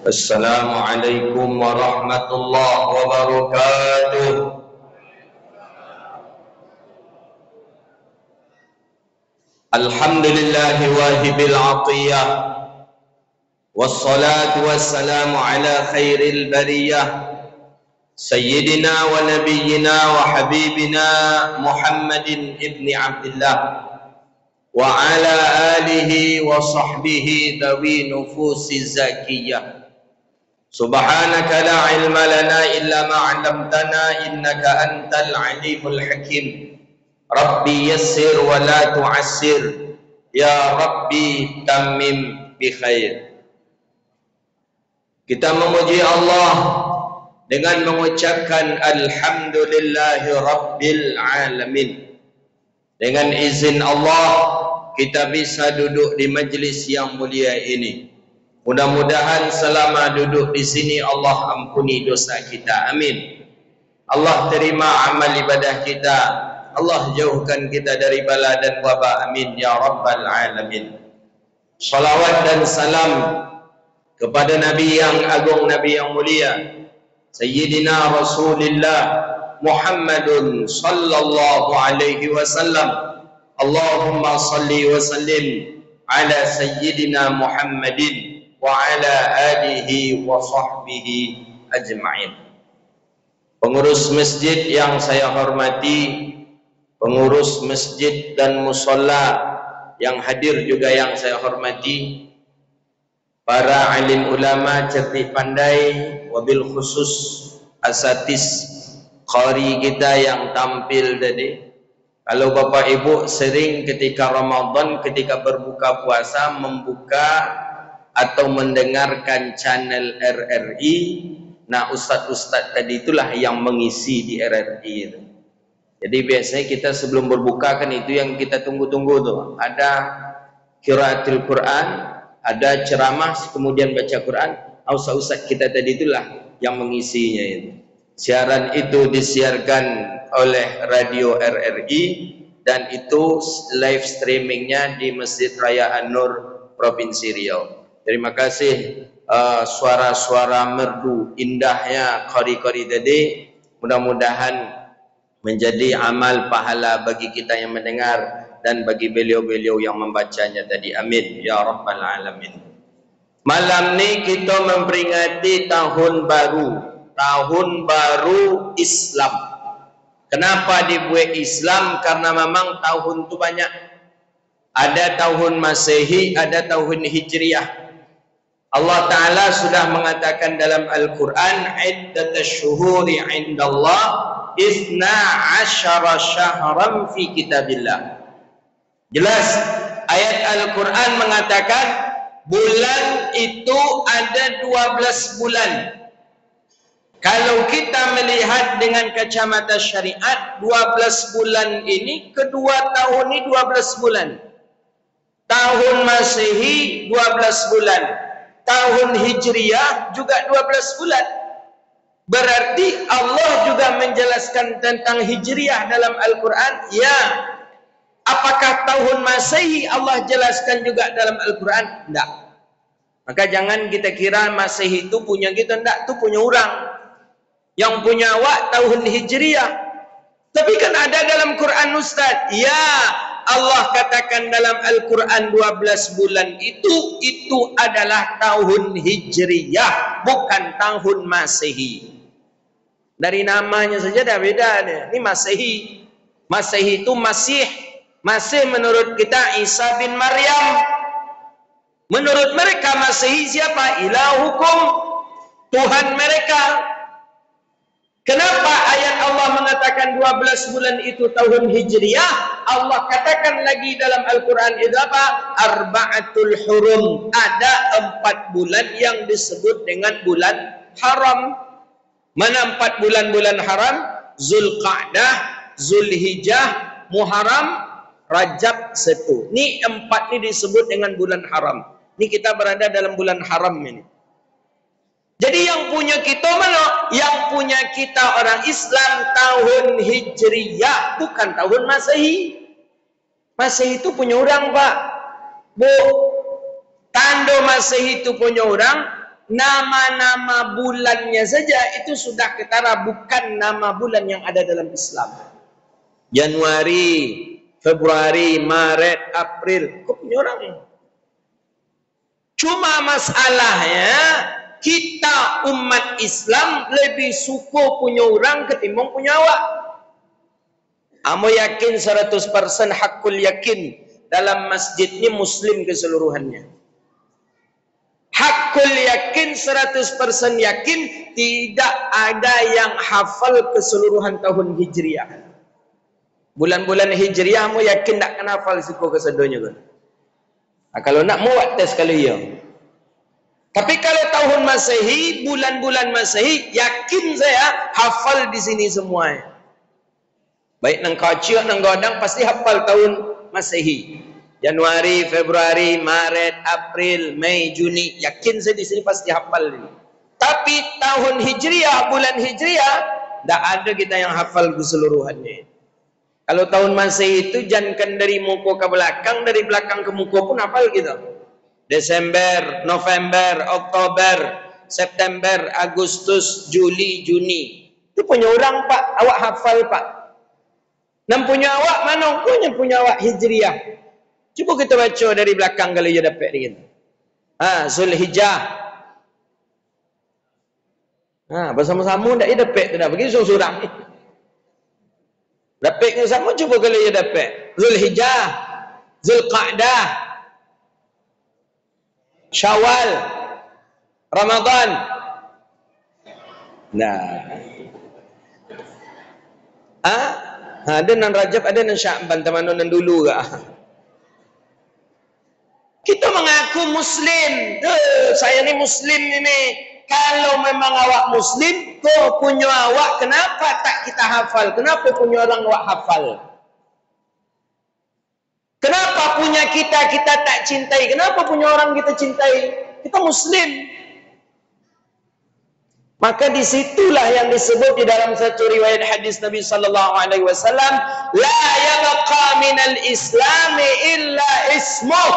Assalamualaikum warahmatullahi wabarakatuh. Alhamdulillahi wahibil atiyah, wassalatu wassalamu ala khairil bariyah, sayyidina wa nabiyyina wa habibina Muhammadin ibni Abdillah wa ala alihi wa sahbihi dawi nufusi zakiyah. Subhanaka la ilma lana illa ma 'allamtana innaka antal alimul hakim. Rabbi yassir wa la tu'assir, ya Rabbi tammim bi khair. Kita memuji Allah dengan mengucapkan alhamdulillahi rabbil alamin. Dengan izin Allah kita bisa duduk di majlis yang mulia ini. Mudah-mudahan selama duduk di sini Allah ampuni dosa kita. Amin. Allah terima amal ibadah kita. Allah jauhkan kita dari bala dan wabak. Amin ya rabbal alamin. Salawat dan salam kepada Nabi yang agung, Nabi yang mulia, Sayyidina Rasulullah Muhammadun sallallahu alaihi wasallam. Allahumma salli wa sallim ala Sayyidina Muhammadin wa ala alihi wa sahbihi ajma'in. Pengurus masjid yang saya hormati, pengurus masjid dan musalla yang hadir juga yang saya hormati, para alim ulama cerdik pandai, wabil khusus asatis qari kita yang tampil tadi. Kalau Bapak Ibu sering ketika Ramadan, ketika berbuka puasa membuka atau mendengarkan channel RRI, nah ustaz-ustaz tadi itulah yang mengisi di RRI itu. Jadi biasanya kita sebelum berbuka kan itu yang kita tunggu-tunggu tuh. Ada qiraatul Quran, ada ceramah, kemudian baca Quran. Ustaz-ustaz kita tadi itulah yang mengisinya itu. Siaran itu disiarkan oleh radio RRI dan itu live streamingnya di Masjid Raya An-Nur Provinsi Riau. Terima kasih suara-suara merdu indahnya qari-qari tadi. Mudah-mudahan menjadi amal pahala bagi kita yang mendengar dan bagi beliau-beliau yang membacanya tadi. Amin ya rabbal alamin. Malam ni kita memperingati tahun baru Islam. Kenapa dibuat Islam? Karena memang tahun tu banyak. Ada tahun Masehi, ada tahun Hijriah. Allah Ta'ala sudah mengatakan dalam Al-Quran, iddatash syuhuri indallah isna asyara syahram fi kitabillah. Jelas ayat Al-Quran mengatakan bulan itu ada 12 bulan. Kalau kita melihat dengan kacamata syariat, 12 bulan ini, kedua tahun ini 12 bulan. Tahun Masehi 12 bulan. Tahun Hijriah juga 12 bulan. Berarti Allah juga menjelaskan tentang Hijriah dalam Al-Quran. Ya, apakah tahun Masehi Allah jelaskan juga dalam Al-Quran? Tidak. Maka jangan kita kira Masehi itu punya kita. Tidak, itu punya orang. Yang punya awak tahun Hijriah. Tapi kan ada dalam Quran Ustaz. Ya, Allah katakan dalam Al-Quran 12 bulan itu adalah tahun Hijriyah, bukan tahun Masehi. Dari namanya saja dah beda dia. Ini Masehi. Masehi itu Masih. Masih menurut kita Isa bin Maryam. Menurut mereka Masehi siapa? Ilahukum, Tuhan mereka. Kenapa ayat Allah mengatakan 12 bulan itu tahun Hijriyah? Allah katakan lagi dalam Al-Quran itu apa? Arba'atul Hurum. Ada 4 bulan yang disebut dengan bulan haram. Mana 4 bulan-bulan haram? Zulqa'dah, Zulhijjah, Muharram, Rajab, Setu. Ini 4 ini disebut dengan bulan haram. Ini kita berada dalam bulan haram ini. Jadi yang punya kita mana? Yang punya kita orang Islam tahun Hijriyah, bukan tahun Masehi. Masehi itu punya orang, Pak. Bu, tanda Masehi itu punya orang, nama-nama bulannya saja itu sudah ketara bukan nama bulan yang ada dalam Islam. Januari, Februari, Maret, April. Kok punya orang? Cuma masalahnya kita umat Islam lebih suka punya orang ketimbang punya awak. Amo yakin 100% hakul yakin dalam masjid ini Muslim keseluruhannya. Hakul yakin 100% yakin tidak ada yang hafal keseluruhan tahun Hijriah. Bulan-bulan Hijriah amo yakin tak kena hafal siku kesedonya kan. Nah, kalau nak mau buat tes kali ya. Tapi kalau tahun Masehi, bulan-bulan Masehi, yakin saya hafal di sini semuanya. Baik nang kacir, nang godang pasti hafal tahun Masehi. Januari, Februari, Maret, April, Mei, Juni, yakin saya di sini pasti hafal ini. Tapi tahun Hijriah, bulan Hijriah, tak ada kita yang hafal keseluruhannya. Kalau tahun Masehi itu jangan dari muka ke belakang, dari belakang ke muka pun hafal kita. Desember, November, Oktober, September, Agustus, Juli, Juni. Itu punya orang Pak, awak hafal Pak. Dan punya awak mana? Punya awak Hijriah. Cuba kita baca dari belakang kalau ia dapat kita. Zulhijjah. Bersama-sama tak ia dapat tu dah. Bagi seorang-seorang ni. Dapatnya sama cuba kalau ia dapat. Zulhijjah, Zulqa'dah, Syawal, Ramadan. Ada nan Rajab, ada nan Sya'ban, teman nan dulu ke? Kita mengaku Muslim. Saya ni Muslim ini. Kalau memang awak Muslim, kau punya awak, kenapa tak kita hafal? Kenapa punya orang awak hafal? Kenapa punya kita tak cintai? Kenapa punya orang kita cintai? Kita Muslim. Maka disitulah yang disebut di dalam satu riwayat hadis Nabi sallallahu alaihi wasallam, la yabqa minal islami illa ismuh.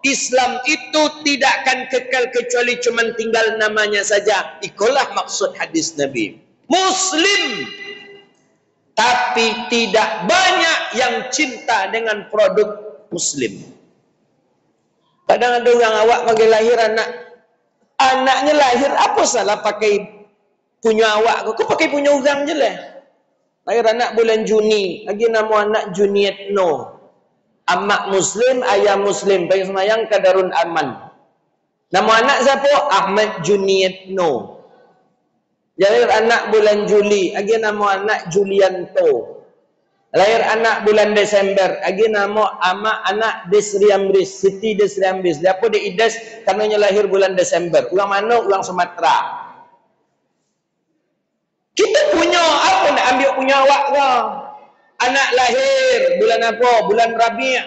Islam itu tidak akan kekal kecuali cuma tinggal namanya saja. Itulah maksud hadis Nabi. Muslim, tapi tidak banyak yang cinta dengan produk Muslim. Kadang ada orang awak bagi lahir anaknya lahir, apa salah pakai punya awak? Kau pakai punya orang je lah. Lahir anak bulan Juni, lagi nama anak Junietno. Amak Muslim, ayah Muslim, bagi semayang Kadarun Aman. Nama anak siapa? Ahmad Junietno. Lahir anak bulan Juli, lagi nama anak Julianto. Lahir anak bulan Desember, lagi nama anak Desriamris, Siti Desriamris. Dia apa dia Ides, karenanya lahir bulan Desember. Ulang mana? Ulang Sumatera. Kita punya apa nak ambil punya awak ke? Anak lahir bulan apa? Bulan Rabi'.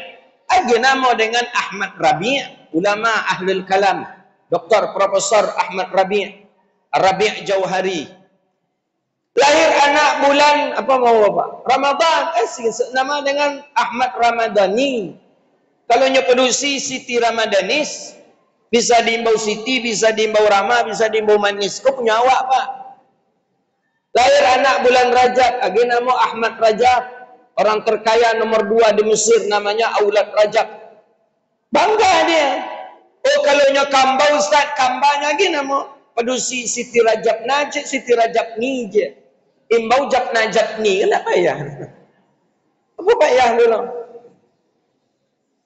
Ada nama dengan Ahmad Rabi'. Ulama Ahlul Kalam. Dr. Profesor Ahmad Rabi'. Rabi' Jauhari. Lahir anak bulan apa mau apa? Ramadan. Nama dengan Ahmad Ramadhani. Kalau nya produksi Siti Ramadanis, bisa diimbau Siti, bisa diimbau Rama, bisa diimbau Manis. Kau punya awak Pak? Lahir anak bulan Rajab, lagi nama Ahmad Rajab. Orang terkaya nomor 2 di Mesir, namanya Aulad Rajab. Bangga dia. Oh, kalau nya Kamba Ustaz, Kambanya lagi nama produksi Siti Rajab Najib, Siti Rajab ni je. Imbau Jab Najab ni, kenapa payah? Apa payah dulu?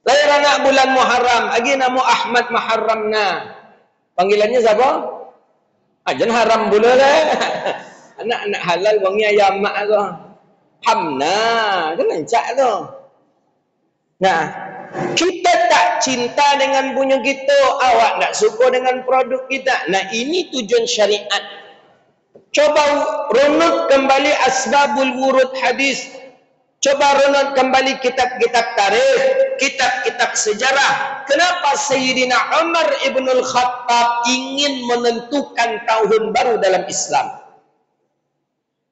Lahir anak bulan Muharram, lagi nama Ahmad Muharramna. Panggilannya siapa? Jangan haram pula lah. Anak-anak halal wangi ayam mak tu. Hamna, kan lancak tu. Nah, kita tak cinta dengan punya kita, awak tak suka dengan produk kita. Nah, ini tujuan syariat. Coba runut kembali asbabul wurud hadis. Coba runut kembali kitab-kitab tarikh, kitab-kitab sejarah. Kenapa Sayyidina Umar ibn al-Khattab ingin menentukan tahun baru dalam Islam?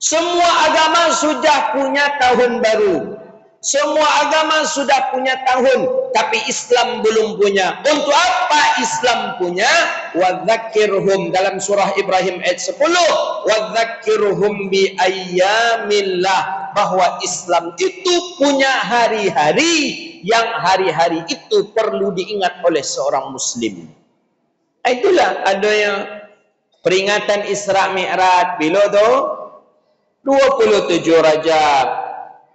Semua agama sudah punya tahun baru. Semua agama sudah punya tahun. tapi Islam belum punya. Untuk apa Islam punya? Wadzakirhum, dalam surah Ibrahim ayat 10, wadzakirhum bi ayyamillah, bahwa Islam itu punya hari-hari yang hari-hari itu perlu diingat oleh seorang muslim. Itulah ada yang peringatan Isra Mi'raj bila tu 27 Rajab.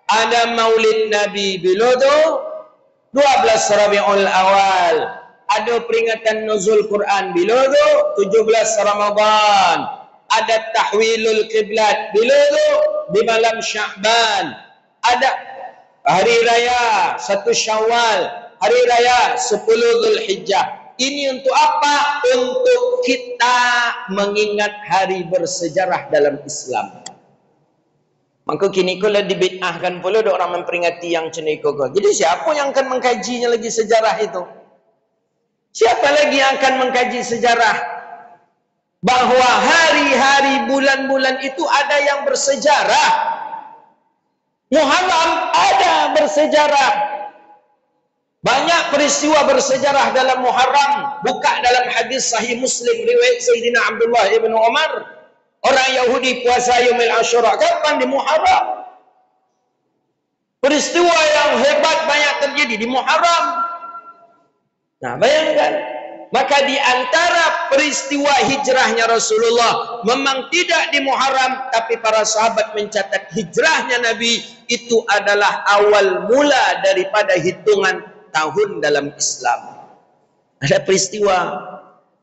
Ada Maulid Nabi bila tu 12 Rabiul Awal. Ada peringatan Nuzul Quran bila tu 17 Ramadan. Ada Tahwilul Qiblat bila tu di malam Sya'ban. Ada hari raya 1 Syawal, hari raya 10 Zulhijjah. Ini untuk apa? Untuk kita mengingat hari bersejarah dalam Islam. Maka kini kalau dibid'ahkan pula ada orang memperingati yang ceniko. Jadi siapa yang akan mengkajinya lagi sejarah itu? Siapa lagi yang akan mengkaji sejarah? Bahawa hari-hari bulan-bulan itu ada yang bersejarah. Muharram ada bersejarah. Banyak peristiwa bersejarah dalam Muharram. Buka dalam hadis sahih Muslim riwayat Sayyidina Abdullah ibn Umar. Orang Yahudi puasa Yaumil Asyura. Kapan? Di Muharram. Peristiwa yang hebat banyak terjadi di Muharram. Nah, bayangkan. Maka di antara peristiwa hijrahnya Rasulullah memang tidak di Muharram, tapi para sahabat mencatat hijrahnya Nabi itu adalah awal mula daripada hitungan tahun dalam Islam. Ada peristiwa.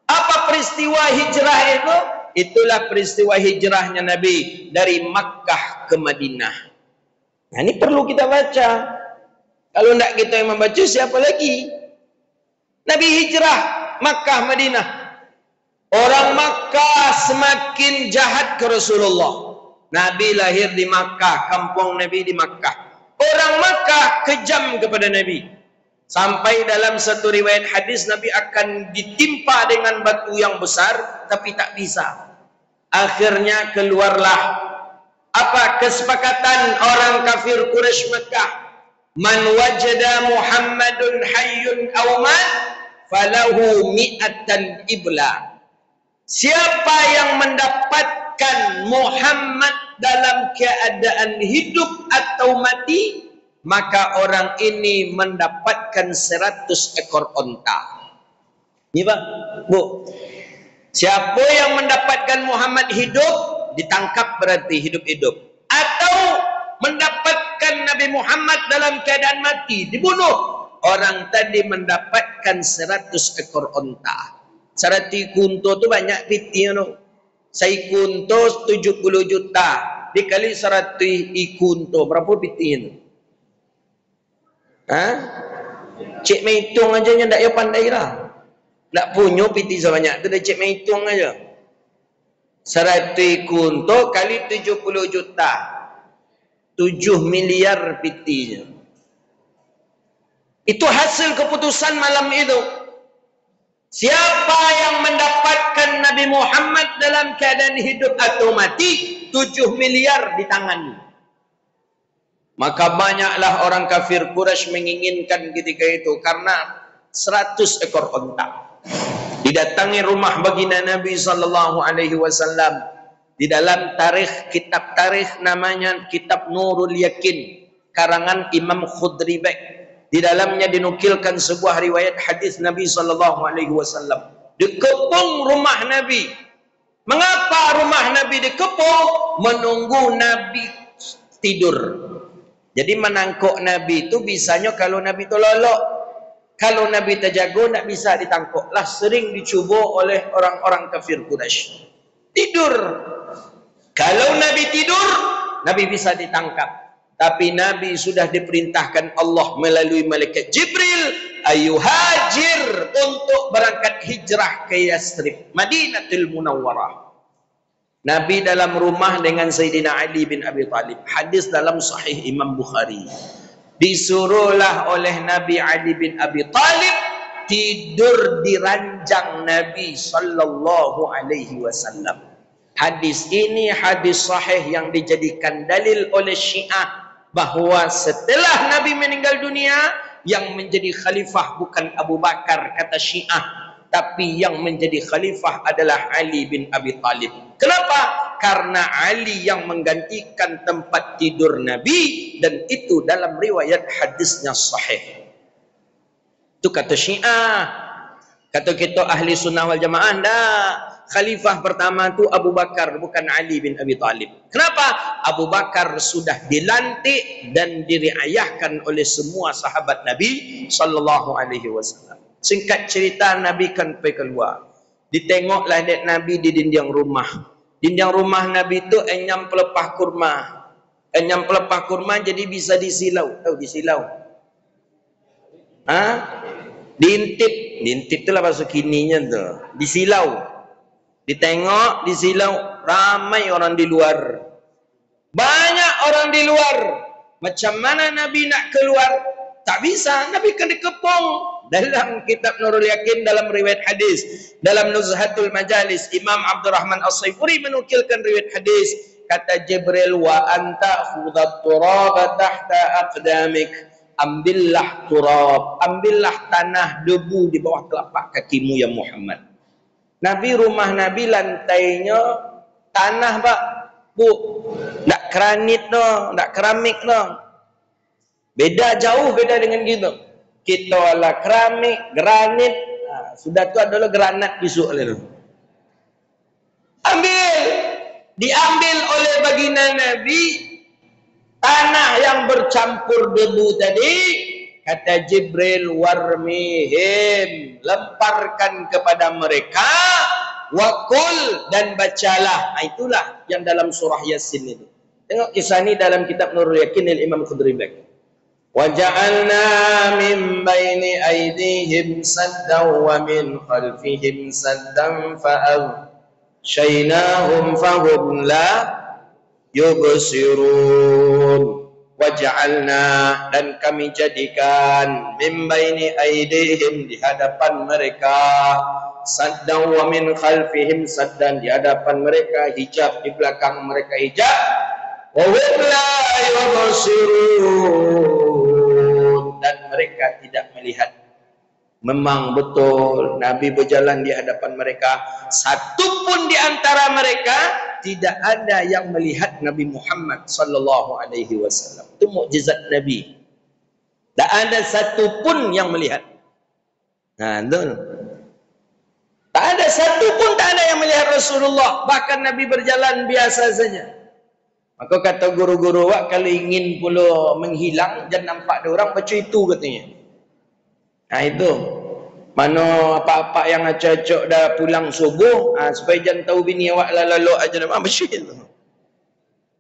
Apa peristiwa hijrah itu? Itulah peristiwa hijrahnya Nabi dari Makkah ke Madinah. Nah, ini perlu kita baca. Kalau tidak kita yang membaca, siapa lagi? Nabi hijrah Makkah Madinah. Orang Makkah semakin jahat ke Rasulullah. Nabi lahir di Makkah, kampung Nabi di Makkah. Orang Makkah kejam kepada Nabi. Sampai dalam satu riwayat hadis Nabi akan ditimpa dengan batu yang besar, tapi tak bisa. Akhirnya keluarlah apa kesepakatan orang kafir Quraisy Makkah. Man wajada Muhammadun hayyun aw mat falahu mi'atan ibla. Siapa yang mendapatkan Muhammad dalam keadaan hidup atau mati, maka orang ini mendapatkan 100 ekor onta. Ini Pak, Bu. Siapa yang mendapatkan Muhammad hidup, ditangkap berarti hidup-hidup. Atau mendapatkan Nabi Muhammad dalam keadaan mati, dibunuh. Orang tadi mendapatkan 100 ekor onta. 100 kunto tu banyak piti. Saya kunto 70 juta. Dikali 100 ikunto, berapa piti itu? Cik menghitung aja nya tak ya pandai lah. Tak punya piti sebanyak tu, dah cik menghitung aja. 100 kunto kali 70 juta. 7 miliar pitinya. Itu hasil keputusan malam itu. Siapa yang mendapatkan Nabi Muhammad dalam keadaan hidup atau mati, 7 miliar di tangannya. Maka banyaklah orang kafir Quraisy menginginkan ketika itu karena 100 ekor onta. Didatangi rumah baginda Nabi sallallahu alaihi wasallam. Di dalam tarikh, kitab tarikh namanya Kitab Nurul Yakin, karangan Imam Khudri Bek. Di dalamnya dinukilkan sebuah riwayat hadis Nabi sallallahu alaihi wasallam. Dikepung rumah Nabi. Mengapa rumah Nabi dikepung? Menunggu Nabi tidur. Jadi menangkuk Nabi itu bisanya kalau Nabi itu lolok. Kalau Nabi terjaga tak bisa ditangkuk. Lah sering dicuba oleh orang-orang kafir Quraisy. Tidur. Kalau Nabi tidur, Nabi bisa ditangkap. Tapi Nabi sudah diperintahkan Allah melalui malaikat Jibril ayuhajir untuk berangkat hijrah ke Yathrib, Madinatul Munawwarah. Nabi dalam rumah dengan Sayyidina Ali bin Abi Talib. Hadis dalam Sahih Imam Bukhari. Disuruhlah oleh Nabi Ali bin Abi Talib tidur di ranjang Nabi sallallahu alaihi wasallam. Hadis ini hadis sahih yang dijadikan dalil oleh Syiah bahawa setelah Nabi meninggal dunia, yang menjadi khalifah bukan Abu Bakar kata Syiah, tapi yang menjadi khalifah adalah Ali bin Abi Talib. Kenapa? Karena Ali yang menggantikan tempat tidur Nabi, dan itu dalam riwayat hadisnya sahih. Itu kata Syiah. Kata kita ahli sunnah wal jamaah, enggak. Khalifah pertama tu Abu Bakar, bukan Ali bin Abi Talib. Kenapa? Abu Bakar sudah dilantik dan diriayahkan oleh semua sahabat Nabi sallallahu alaihi wasallam. Singkat cerita, Nabi kan pergi keluar. Ditengoklah dek Nabi di dinding rumah. Dinding rumah Nabi tu enyam pelepah kurma. Enyam pelepah kurma jadi bisa disilau. Tahu disilau? Ha? Diintip tu lah bahasa kininya tu. Disilau. Ditengok, disilau, ramai orang di luar. Banyak orang di luar. Macam mana Nabi nak keluar? Tak bisa, Nabi kena dikepung. Dalam kitab Nurul Yakin, dalam riwayat hadis, dalam Nuzhatul Majalis, Imam Abdurrahman As-Sayfuri menukilkan riwayat hadis. Kata Jibril, wa anta khudat turaba tahta aqdamik. Ambillah turab, ambillah tanah debu di bawah telapak kakimu ya Muhammad. Nabi, rumah Nabi lantainya tanah pak, bu, tak granit no, tak keramik no. Beda jauh, beda dengan kita. Kita ala keramik, granit, sudah tu adalah granat besok lalu. Ambil, diambil oleh baginda Nabi tanah yang bercampur debu tadi. Kata Jibril, warmihim, lemparkan kepada mereka, wakul, dan bacalah. Itulah yang dalam surah Yasin itu. Tengok kisah ini dalam kitab Nurul Yakin Imam Khudribek. وَجَعَلْنَا مِنْ بَيْنِ أَيْدِيهِمْ سَدًّا وَمِنْ خَلْفِهِمْ سَدًّا فَأَغْشَيْنَاهُمْ فَهُمْ لَا يُبْصِرُونَ. Waja'alna, dan kami jadikan, min baini aidihim, di hadapan mereka, saddan wa min khalfihim saddan, di hadapan mereka hijab, di belakang mereka hijab, wa hum la yubsirun, dan mereka tidak melihat. Memang betul Nabi berjalan di hadapan mereka, satu pun di antara mereka tidak ada yang melihat Nabi Muhammad sallallahu alaihi wasallam. Itu mukjizat Nabi. Tak ada satu pun yang melihat. Nah, betul. Tak ada satu pun, tak ada yang melihat Rasulullah. Bahkan Nabi berjalan biasa saja. Maka kata guru-guru, kalau ingin pula menghilang, jangan nampak ada orang baca itu katanya. Nah itu. Mana apa-apa yang acak-acak dah pulang subuh, supaya jangan tahu bini awak lalalok aja dah. Baca itu.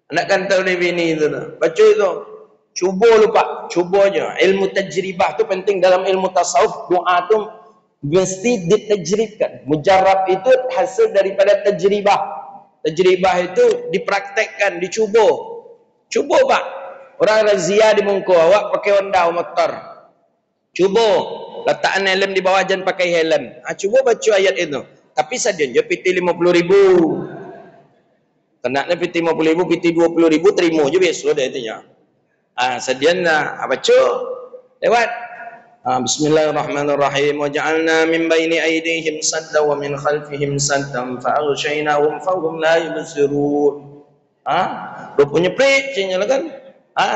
Nak kan tahu ni bini itu dah. Baca itu. Cuba lupa. Cuba aja. Ilmu tajribah tu penting dalam ilmu tasawuf. Doa tu mesti ditajribkan. Mujarab itu hasil daripada tajribah. Tajribah itu dipraktekkan, dicuba. Cuba pak. Orang razia di muka awak pakai Honda motor. Cuba. Letakkan helm di bawah, jangan pakai helm. Cuba baca ayat itu. Tapi saja PT 50,000. Tenaknya PT 50,000, PT 20,000, terima je besok dah itunya. Sediana baca. Lewat. Bismillahirrahmanirrahim. Wa ja'alna min baini aydihim saddan wa min khalfihim saddan fa aghshaynahum fa hum la yubsirun. Rupanya prik cenya lah kan.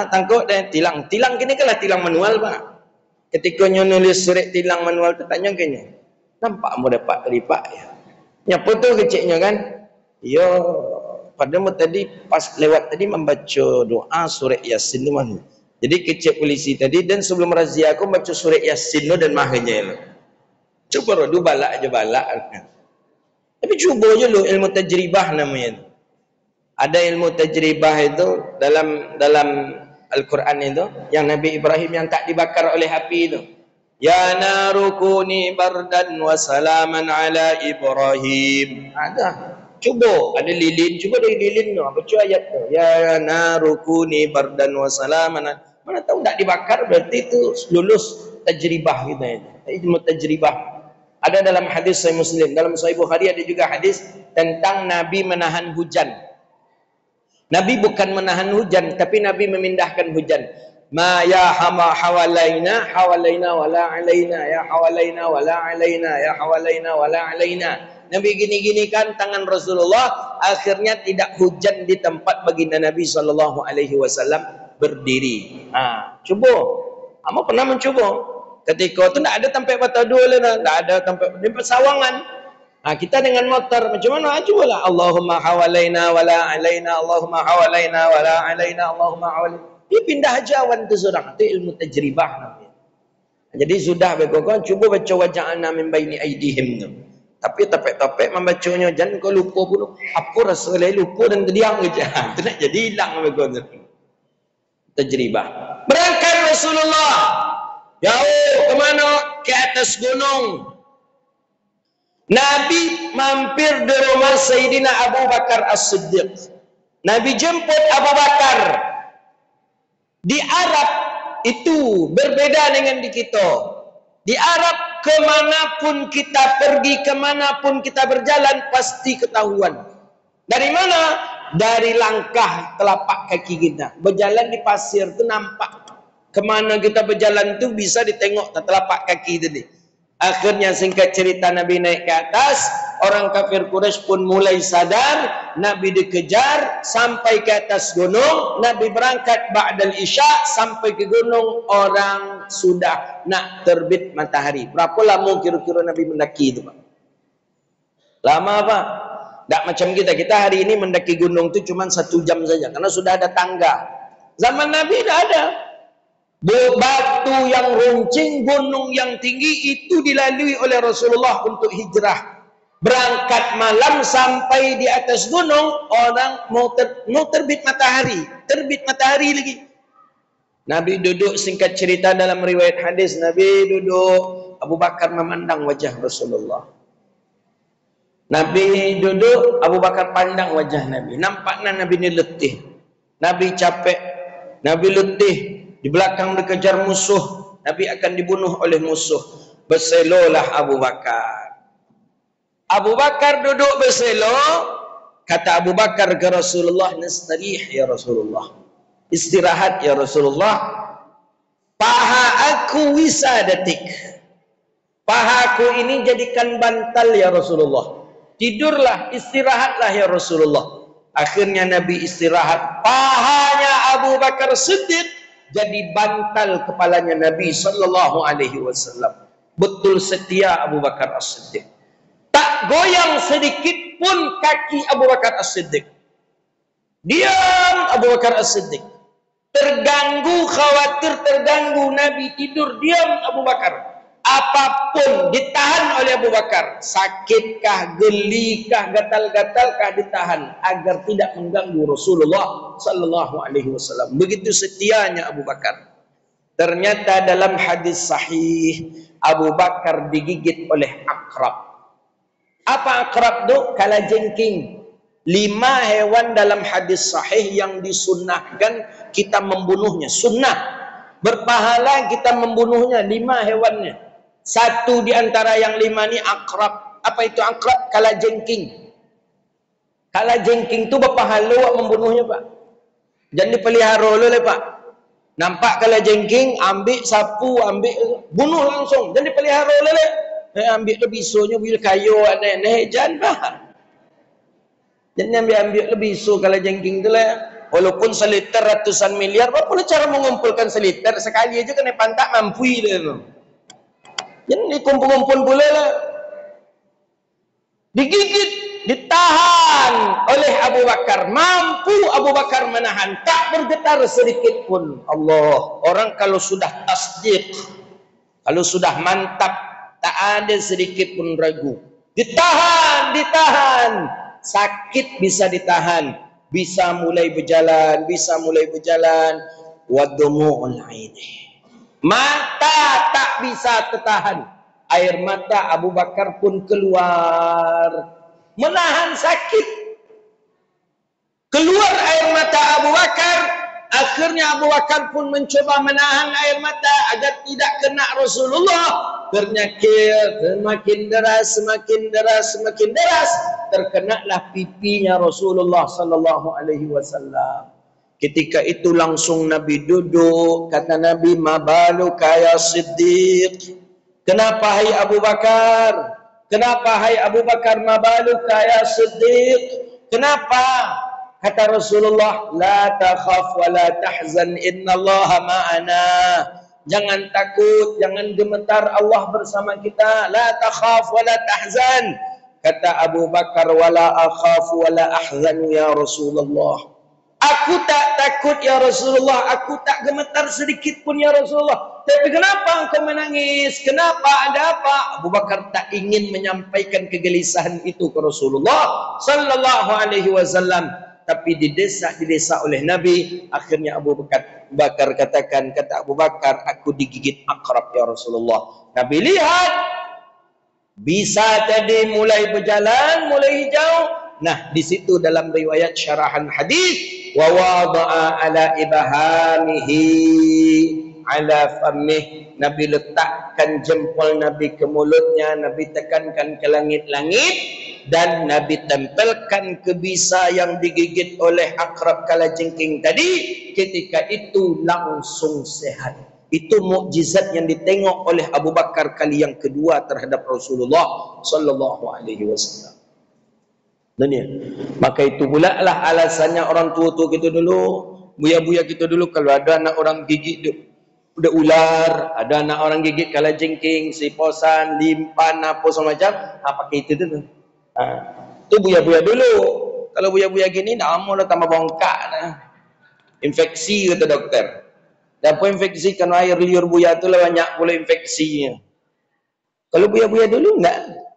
Tangkap dan tilang. Tilang kini kalah tilang manual pak. Ketika nulis surat tilang manual tu tanya kena. Nampak mu dapat terlipat ya. Nyapa tu keciknya kan? Ya, padamu tadi pas lewat tadi membaca doa surat Yasin tu mana. Jadi kecik polisi tadi, dan sebelum razia aku baca surat Yasin tu dan mahanya. Cuba rodu balak aja balak. Tapi cuba je lu ilmu tajribah namanya. Ada ilmu tajribah itu dalam Al-Quran itu, yang Nabi Ibrahim yang tak dibakar oleh api itu. Ya narukuni bardan wa salaman ala Ibrahim. Ada. Cuba, ada lilin, cuba dari lilin tu. Baca ayat tu. Ya narukuni bardan wa salaman. Mana tahu tak dibakar, berarti itu lulus tajribah kita itu. Ilmu tajribah. Ada dalam hadis Sahih Muslim, dalam Sahih Bukhari ada juga hadis tentang Nabi menahan hujan. Nabi bukan menahan hujan, tapi Nabi memindahkan hujan. Ma ya hama hawalaina wala alaina, ya hawalaina wala alaina, ya hawalaina wala alaina. Nabi gini-gini kan tangan Rasulullah, akhirnya tidak hujan di tempat baginda Nabi sallallahu alaihi wasallam berdiri. Cuba. Kamu pernah mencuba? Ketika itu tidak ada tempat batu dua lah, tidak ada tempat di persawangan. Kita dengan motor macam mana? Cubalah. Allahumma hawalaina wala alaina, Allahumma hawalaina wala alaina, Allahumma hawalaina. Dia pindah jawan tu seorang. Itu ilmu tajribah namanya. Jadi sudah berkongkong, cuba baca waja'alna min baini aidihim tu. Tapi topek-topek membacanya, jangan kau lupa pun. Apa Rasulullah lupa dan terdiam je. Itu nak jadi hilang berkongkong. Tajribah. Berangkat Rasulullah. Jauh ke mana? Ke atas gunung. Nabi mampir di rumah Sayyidina Abu Bakar As-Siddiq. Nabi jemput Abu Bakar. Di Arab itu berbeda dengan di kita. Di Arab kemanapun kita pergi, kemanapun kita berjalan pasti ketahuan. Dari mana? Dari langkah telapak kaki kita. Berjalan di pasir itu nampak. Kemana kita berjalan itu bisa ditengok telapak kaki tadi. Akhirnya singkat cerita Nabi naik ke atas, orang kafir Quraisy pun mulai sadar, Nabi dikejar sampai ke atas gunung, Nabi berangkat ba'dal isya sampai ke gunung, orang sudah nak terbit matahari. Berapa lama kira-kira Nabi mendaki itu, Pak? Lama apa? Tak macam kita hari ini mendaki gunung itu cuma 1 jam saja karena sudah ada tangga. Zaman Nabi tidak ada. Batu yang runcing, gunung yang tinggi itu dilalui oleh Rasulullah untuk hijrah. Berangkat malam sampai di atas gunung, orang mau terbit matahari. Terbit matahari lagi. Nabi duduk, singkat cerita dalam riwayat hadis, Nabi duduk, Abu Bakar memandang wajah Rasulullah. Nabi duduk, Abu Bakar pandang wajah Nabi. Nampaknya Nabi ini letih. Nabi capek, Nabi letih. Di belakang dikejar musuh, Nabi akan dibunuh oleh musuh. Berselolah Abu Bakar. Abu Bakar duduk berselo. Kata Abu Bakar ke Rasulullah, nastarih ya Rasulullah. Istirahat ya Rasulullah. Paha aku wisadatik. Pahaku ini jadikan bantal ya Rasulullah. Tidurlah, istirahatlah ya Rasulullah. Akhirnya Nabi istirahat. Pahanya Abu Bakar Siddiq jadi bantal kepalanya Nabi sallallahu alaihi wasallam. Betul setia Abu Bakar As-Siddiq. Tak goyang sedikit pun kaki Abu Bakar As-Siddiq. Diam Abu Bakar As-Siddiq. Terganggu, khawatir terganggu Nabi tidur, diam Abu Bakar. Apapun ditahan oleh Abu Bakar. Sakitkah, gelikah, gatal-gatalkah ditahan agar tidak mengganggu Rasulullah sallallahu alaihi wasallam. Begitu setianya Abu Bakar. Ternyata dalam hadis sahih Abu Bakar digigit oleh akrab. Apa akrab itu? Kalajengking. 5 hewan dalam hadis sahih yang disunnahkan kita membunuhnya. Sunnah. Berpahala kita membunuhnya 5 hewannya. Satu di antara yang 5 ini akrab. Apa itu akrab? Kalajengking. Kalajengking itu berpahala membunuhnya, Pak. Jangan dipelihara oleh Pak. Nampak kalajengking, ambil sapu, ambil, bunuh langsung. Jangan dipelihara oleh. Ambil tu bisunya, bil kayu, aneh-aneh. Jangan, Pak. Jangan ambil bisu kalajengking tu lah. Walaupun seliter ratusan miliar, berapa cara mengumpulkan seliter? Sekali aja kena pantak mampu dia. Jangan dikumpul-kumpul pula lah. Digigit, ditahan oleh Abu Bakar. Mampu Abu Bakar menahan. Tak bergetar sedikit pun. Allah. Orang kalau sudah tasdik, kalau sudah mantap, tak ada sedikit pun ragu. Ditahan, ditahan. Sakit bisa ditahan. Bisa mulai berjalan, bisa mulai berjalan. Wadumu'ul aini. Mata tak bisa tertahan. Air mata Abu Bakar pun keluar. Menahan sakit. Keluar air mata Abu Bakar. Akhirnya Abu Bakar pun mencoba menahan air mata agar tidak kena Rasulullah. Ternyakit, semakin deras, semakin deras, semakin deras. Terkenalah pipinya Rasulullah sallallahu alaihi wasallam. Ketika itu langsung Nabi duduk. Kata Nabi, mabaluka ya Siddiq. Kenapa hai Abu Bakar? Kenapa hai Abu Bakar? Mabaluka ya Siddiq. Kenapa? Kata Rasulullah, la takhaf wa la tahzan, innallaha ma'ana. Jangan takut, jangan gemetar, Allah bersama kita. La takhaf wa la tahzan. Kata Abu Bakar, wala akhaf wa la ahzan ya Rasulullah. Aku tak takut ya Rasulullah, aku tak gemetar sedikit pun ya Rasulullah. Tapi kenapa engkau menangis? Kenapa? Ada apa? Abu Bakar tak ingin menyampaikan kegelisahan itu ke Rasulullah sallallahu alaihi wasallam, tapi didesak oleh Nabi. Akhirnya Abu Bakar katakan, kata Abu Bakar, aku digigit akrab ya Rasulullah. Nabi lihat, bisa tadi mulai berjalan, mulai hijau. Nah, di situ dalam riwayat syarahan hadis, wa wada'a ala ibhamihi ala fammih, Nabi letakkan jempol Nabi ke mulutnya, Nabi tekankan ke langit-langit, dan Nabi tempelkan ke bisa yang digigit oleh akrab kalajengking tadi. Ketika itu langsung sehat. Itu mukjizat yang ditengok oleh Abu Bakar kali yang kedua terhadap Rasulullah sallallahu alaihi wasallam. Dunia. Maka itu pula lah alasannya orang tua-tua kita dulu, buya-buya kita dulu, kalau ada anak orang gigit udah ular, ada anak orang gigit kalajengking, siposan, limpan, apa semacam, pakai itu dulu. Itu buya-buya dulu. Kalau buya-buya gini, nama dah tambah bongkak dah. Infeksi kata dokter. Dan apa infeksi? Karena air liur buya tu lah banyak pula infeksinya. Kalau buya-buya dulu enggak.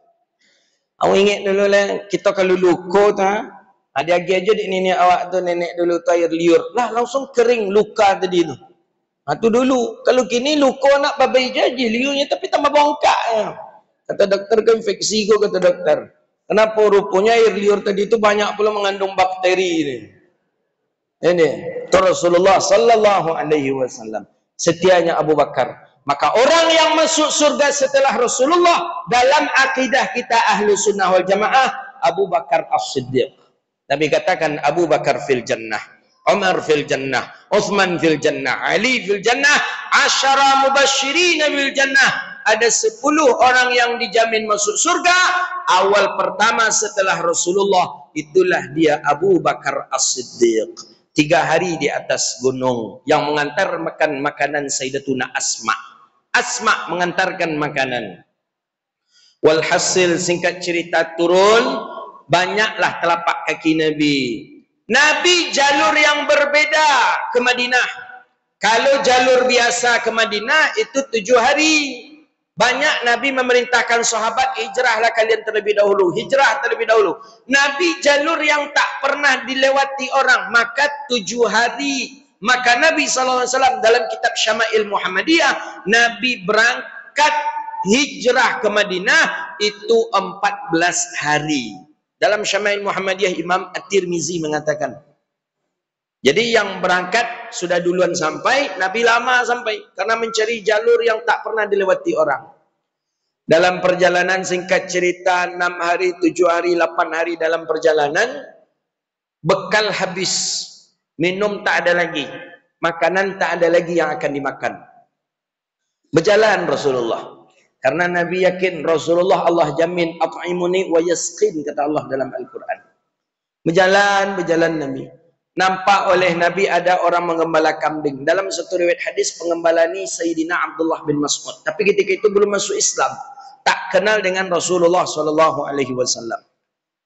Awak ingat dulu lah, kita kalau luka tu, ada lagi aja di nenek awak tu, nenek dulu tu air liur. Lah langsung kering luka tadi tu. Tu dulu. Kalau kini luka nak babai jaji liurnya tapi tambah bongkak ya. Kata dokter ke infeksi ko, kata dokter. Kenapa? Rupanya air liur tadi tu banyak pula mengandung bakteri ni. Ini tu Rasulullah sallallahu alaihi wasallam. Setianya Abu Bakar. Maka orang yang masuk surga setelah Rasulullah dalam akidah kita ahlu sunnah wal jamaah, Abu Bakar as-Siddiq. Nabi katakan Abu Bakar fil jannah, Umar fil jannah, Uthman fil jannah, Ali fil jannah, asyara mubasyirin fil jannah. Ada 10 orang yang dijamin masuk surga. Awal pertama setelah Rasulullah, itulah dia Abu Bakar as-Siddiq. 3 hari di atas gunung yang mengantar makan makanan Sayyidatuna Asma. Asma mengantarkan makanan. Walhasil singkat cerita turun, banyaklah telapak kaki Nabi. Nabi jalur yang berbeda ke Madinah. Kalau jalur biasa ke Madinah itu 7 hari. Banyak Nabi memerintahkan sahabat, hijrahlah kalian terlebih dahulu. Hijrah terlebih dahulu. Nabi jalur yang tak pernah dilewati orang, maka 7 hari. Maka Nabi SAW dalam kitab Syama'il Muhammadiyah, Nabi berangkat hijrah ke Madinah itu 14 hari. Dalam Syama'il Muhammadiyah Imam At-Tirmizi mengatakan, jadi yang berangkat sudah duluan sampai, Nabi lama sampai karena mencari jalur yang tak pernah dilewati orang. Dalam perjalanan singkat cerita 6 hari, 7 hari, 8 hari dalam perjalanan, bekal habis, minum tak ada lagi, makanan tak ada lagi yang akan dimakan. Berjalan Rasulullah. Karena Nabi yakin Rasulullah Allah jamin at'imuni wa yasqin, kata Allah dalam Al-Quran. Berjalan Nabi. Nampak oleh Nabi ada orang mengembala kambing. Dalam satu riwayat hadis, pengembala ni Sayyidina Abdullah bin Mas'ud. Tapi ketika itu belum masuk Islam. Tak kenal dengan Rasulullah SAW.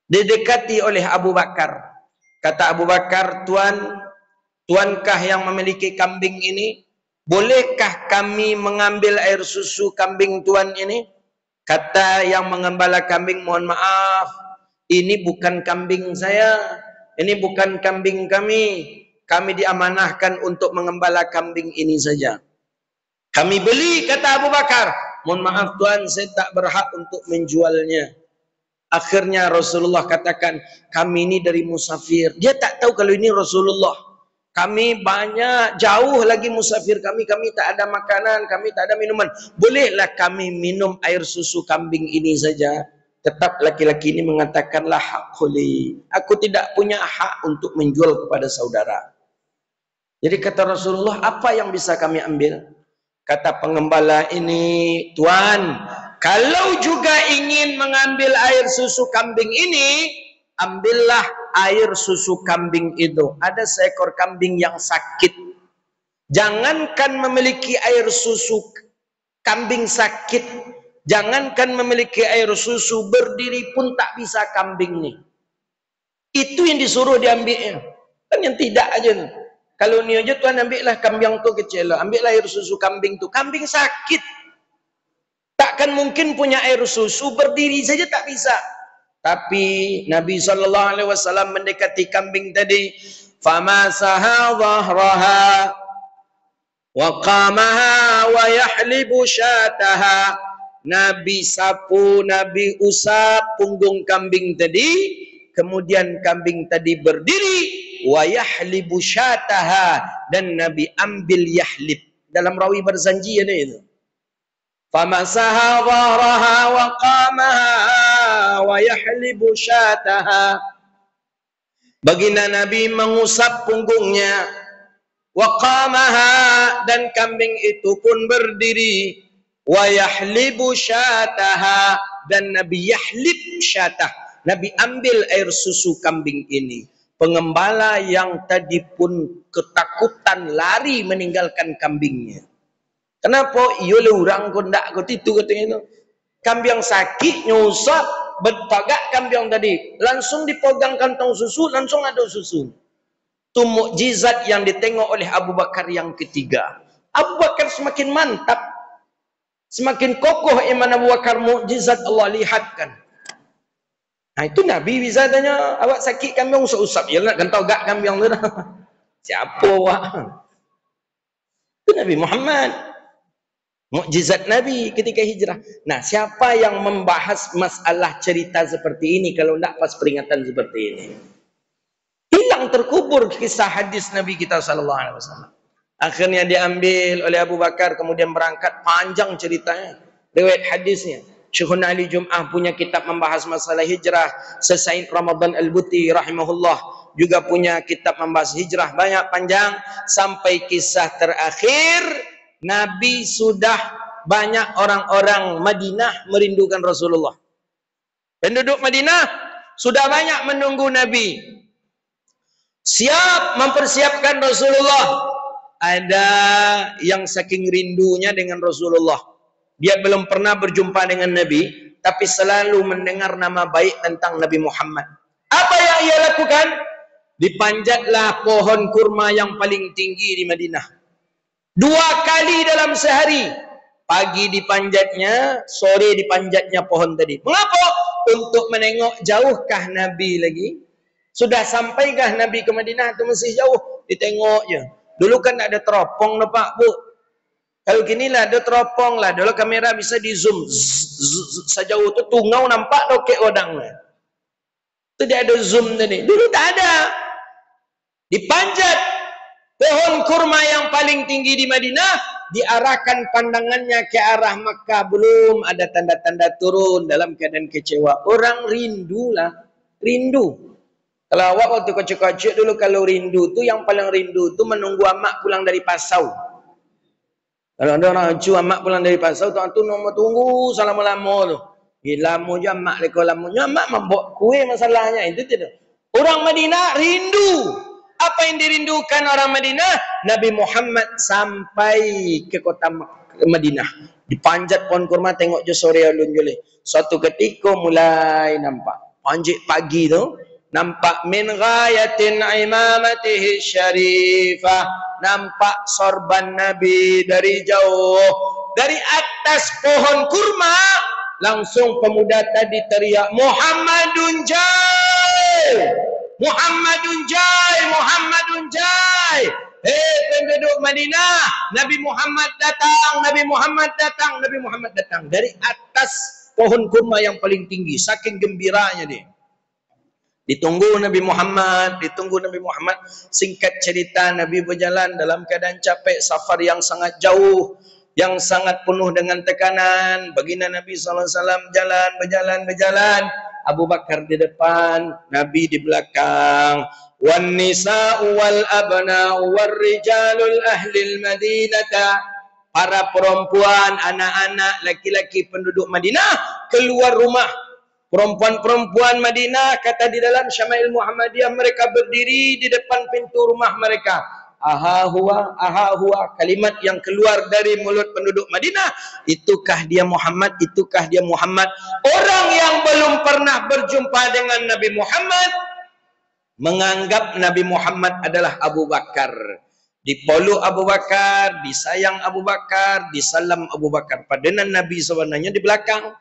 Didekati oleh Abu Bakar. Kata Abu Bakar, tuankah yang memiliki kambing ini? Bolehkah kami mengambil air susu kambing tuan ini? Kata yang mengembala kambing, mohon maaf, ini bukan kambing saya. Ini bukan kambing kami. Kami diamanahkan untuk mengembala kambing ini saja. Kami beli, kata Abu Bakar. Mohon maaf tuan, saya tak berhak untuk menjualnya. Akhirnya Rasulullah katakan, kami ini dari musafir. Dia tak tahu kalau ini Rasulullah. Kami banyak, jauh lagi musafir kami. Kami tak ada makanan, kami tak ada minuman. Bolehlah kami minum air susu kambing ini saja. Tetap laki-laki ini mengatakanlah hak khuli. Aku tidak punya hak untuk menjual kepada saudara. Jadi kata Rasulullah, apa yang bisa kami ambil? Kata pengembala ini, Tuan, kalau juga ingin mengambil air susu kambing ini, ambillah air susu kambing itu. Ada seekor kambing yang sakit. Jangankan memiliki air susu kambing sakit, jangankan memiliki air susu, berdiri pun tak bisa kambing nih. Itu yang disuruh diambilnya. Kan yang tidak aja nih. Kalau ni aja Tuan ambillah kambing tu kecil lah. Ambillah air susu kambing tu. Kambing sakit. Takkan mungkin punya air susu, berdiri saja tak bisa. Tapi Nabi SAW mendekati kambing tadi. Famasaha dhahraha wa qamaha wa yahlibu syataha. Nabi sapu, Nabi usap punggung kambing tadi. Kemudian kambing tadi berdiri, wa yahlibu syataha, dan Nabi ambil yahlib. Dalam rawi Barzanji ada itu. Famasaha dhahraha wa qamaha wa yahlibu syataha. Baginda Nabi mengusap punggungnya, wa qamaha, dan kambing itu pun berdiri, wa yahlibu syataha, dan Nabi yahlib syatah. Nabi ambil air susu kambing ini. Pengembala yang tadi pun ketakutan lari meninggalkan kambingnya. Kenapa? Ia orang kondak kot itu katanya itu. Kambing sakit nyusap, bertagak kambing tadi. Langsung dipegang kantong susu, langsung ada susu. Itu mukjizat yang ditengok oleh Abu Bakar yang ketiga. Abu Bakar semakin mantap, semakin kokoh iman Abu Bakar, mukjizat Allah lihatkan. Nah itu Nabi bisa tanya, awak sakit kambing usap-usap, ya nak gantau gak kambing tu dah. Siapa awak? Itu Nabi Muhammad. Mukjizat Nabi ketika hijrah. Nah, siapa yang membahas masalah cerita seperti ini kalau tidak pas peringatan seperti ini? Hilang, terkubur kisah hadis Nabi kita sallallahu alaihi wasallam. Akhirnya diambil oleh Abu Bakar, kemudian berangkat, panjang ceritanya, riwayat hadisnya. Syekhuna Ali Jum'ah punya kitab membahas masalah hijrah. Sayyid Ramadan Al-Buti rahimahullah juga punya kitab membahas hijrah, banyak panjang, sampai kisah terakhir Nabi sudah banyak orang-orang Madinah merindukan Rasulullah. Penduduk Madinah sudah banyak menunggu Nabi, siap mempersiapkan Rasulullah. Ada yang saking rindunya dengan Rasulullah, dia belum pernah berjumpa dengan Nabi, tapi selalu mendengar nama baik tentang Nabi Muhammad. Apa yang ia lakukan? Dipanjatlah pohon kurma yang paling tinggi di Madinah. 2 kali dalam sehari. Pagi dipanjatnya, sore dipanjatnya pohon tadi. Mengapa? Untuk menengok jauhkah Nabi lagi? Sudah sampaikah Nabi ke Madinah atau masih jauh? Ditengoknya. Dulu kan ada teropong no Pak Bu. Kalau gini lah ada teropong lah. Dulu kamera bisa di zoom. Sejauh itu tungau nampak dokek odangnya. Itu dia ada zoom tadi. Dulu tak ada. Dipanjat pohon kurma yang paling tinggi di Madinah, diarahkan pandangannya ke arah Makkah. Belum ada tanda-tanda turun, dalam keadaan kecewa. Orang rindu lah, rindu. Kalau awak waktu kecil-kecil dulu, kalau rindu tu yang paling rindu tu menunggu amak pulang dari pasau. Kalau ada orang cuci amak pulang dari pasau, tuan tu nombor tunggu selama-lama tu. Lama je amak leko lamanya, amak membuat kue masalahnya. Itu tidak. Orang Madinah rindu. Apa yang dirindukan orang Madinah? Nabi Muhammad sampai ke kota Madinah. Dipanjat pohon kurma, tengok je sore alun jole. Suatu ketika mulai nampak. Panjat pagi tu, nampak min ghayatin imamatihi syarifah. Nampak sorban Nabi dari jauh. Dari atas pohon kurma, langsung pemuda tadi teriak, Muhammadun jai! Muhammadun jai! Muhammadun jai! Hei penduduk Madinah, Nabi Muhammad datang, Nabi Muhammad datang, Nabi Muhammad datang. Dari atas pohon kurma yang paling tinggi, saking gembiranya dia. Ditunggu Nabi Muhammad, ditunggu Nabi Muhammad. Singkat cerita, Nabi berjalan dalam keadaan capek, safar yang sangat jauh, yang sangat penuh dengan tekanan. Baginda Nabi SAW jalan, berjalan. Abu Bakar di depan, Nabi di belakang. Wan nisa'u wal abna'u war rijalul ahlil madinata. Para perempuan, anak-anak, laki-laki penduduk Madinah keluar rumah. Perempuan-perempuan Madinah, kata di dalam Syama'il Muhammadiyah, mereka berdiri di depan pintu rumah mereka. Aha huwa, kalimat yang keluar dari mulut penduduk Madinah, itukah dia Muhammad, itukah dia Muhammad. Orang yang belum pernah berjumpa dengan Nabi Muhammad menganggap Nabi Muhammad adalah Abu Bakar. Dipeluk Abu Bakar, disayang Abu Bakar, disalam Abu Bakar. Padahal Nabi sebenarnya di belakang.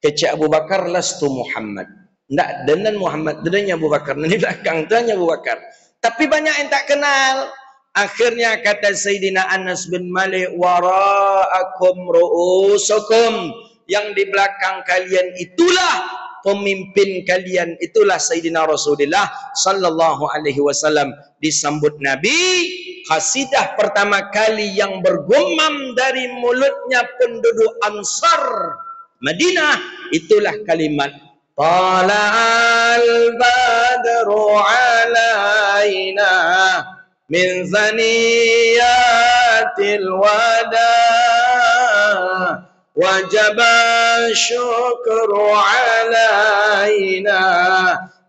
Kecik Abu Bakar, lastu Muhammad. Tidak, dengan Muhammad, dengannya Abu Bakar. Di belakang, dengannya Abu Bakar. Tapi banyak yang tak kenal. Akhirnya kata Sayyidina Anas bin Malik, wara'akum ru'usukum. Yang di belakang kalian itulah pemimpin kalian, itulah Sayyidina Rasulullah sallallahu alaihi wasallam. Disambut Nabi, qasidah pertama kali yang bergumam dari mulutnya penduduk Ansar Madinah, itulah kalimat Tala'al badru alaina min zaniyatil wada wajaba syukru alaina